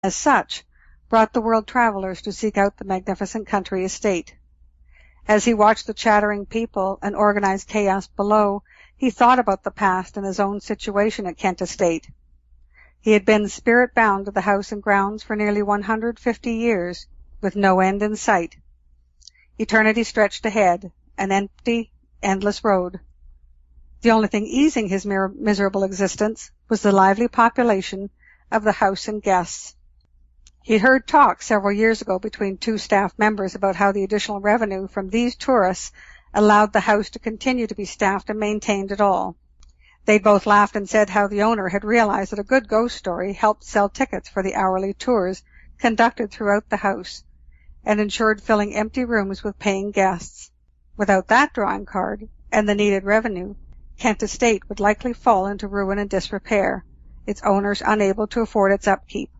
as such, brought the world travelers to seek out the magnificent country estate. As he watched the chattering people and organized chaos below, he thought about the past and his own situation at Kent Estate. He had been spirit-bound to the house and grounds for nearly 150 years, with no end in sight. Eternity stretched ahead, an empty, endless road. The only thing easing his miserable existence was the lively population of the house and guests. He heard talk several years ago between two staff members about how the additional revenue from these tourists allowed the house to continue to be staffed and maintained at all. They both laughed and said how the owner had realized that a good ghost story helped sell tickets for the hourly tours conducted throughout the house and ensured filling empty rooms with paying guests. Without that drawing card and the needed revenue, Kent Estate would likely fall into ruin and disrepair, its owners unable to afford its upkeep.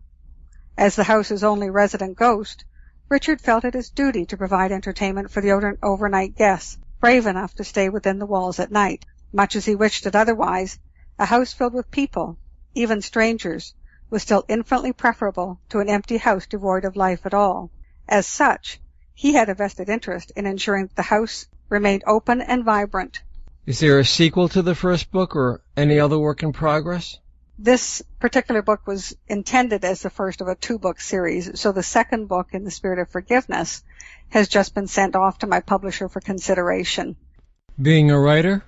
As the house's only resident ghost, Richard felt it his duty to provide entertainment for the overnight guests, brave enough to stay within the walls at night. Much as he wished it otherwise, a house filled with people, even strangers, was still infinitely preferable to an empty house devoid of life at all. As such, he had a vested interest in ensuring that the house remained open and vibrant. Is there a sequel to the first book or any other work in progress? This particular book was intended as the first of a 2-book series, so the second book, In the Spirit of Forgiveness, has just been sent off to my publisher for consideration. Being a writer,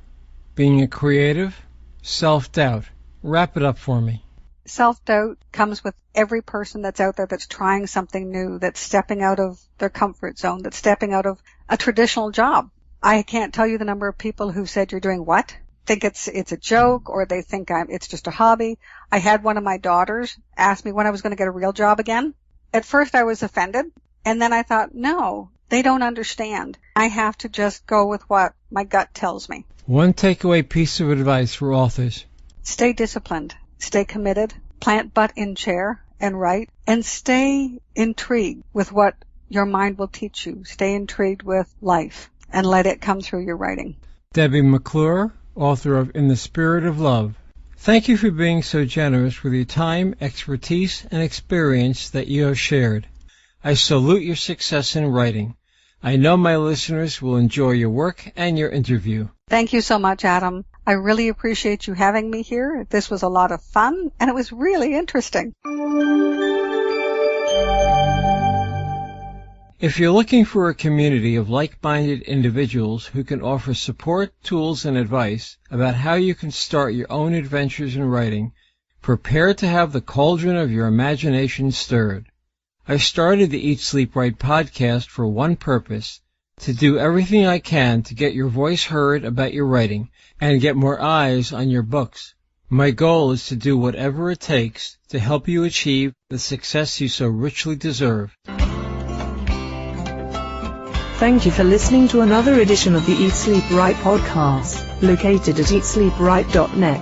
being a creative, self-doubt. Wrap it up for me. Self-doubt comes with every person that's out there that's trying something new, that's stepping out of their comfort zone, that's stepping out of a traditional job. I can't tell you the number of people who said, "You're doing what?" Think it's a joke, or they think it's just a hobby. I had one of my daughters ask me when I was going to get a real job again. At first I was offended, and then I thought, no, they don't understand. I have to just go with what my gut tells me. One takeaway piece of advice for authors. Stay disciplined, stay committed, plant butt in chair and write, and stay intrigued with what your mind will teach you. Stay intrigued with life and let it come through your writing. Debbie McClure, author of In the Spirit of Love. Thank you for being so generous with your time, expertise, and experience that you have shared. I salute your success in writing. I know my listeners will enjoy your work and your interview. Thank you so much, Adam. I really appreciate you having me here. This was a lot of fun, and it was really interesting. If you're looking for a community of like-minded individuals who can offer support, tools, and advice about how you can start your own adventures in writing, prepare to have the cauldron of your imagination stirred. I started the Eat, Sleep, Write podcast for one purpose, to do everything I can to get your voice heard about your writing and get more eyes on your books. My goal is to do whatever it takes to help you achieve the success you so richly deserve. Thank you for listening to another edition of the Eat, Sleep, Write podcast, located at eatsleepwrite.net.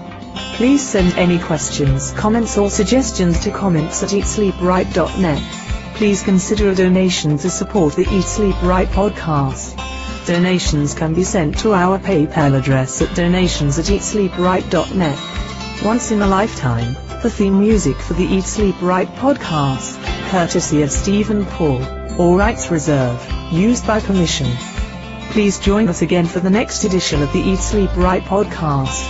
Please send any questions, comments or suggestions to comments@eatsleepwrite.net. Please consider a donation to support the Eat, Sleep, Write podcast. Donations can be sent to our PayPal address at donations@eatsleepwrite.net. Once in a lifetime, the theme music for the Eat, Sleep, Write podcast, courtesy of Stephen Paul. All rights reserved, used by permission. Please join us again for the next edition of the Eat, Sleep, Write podcast.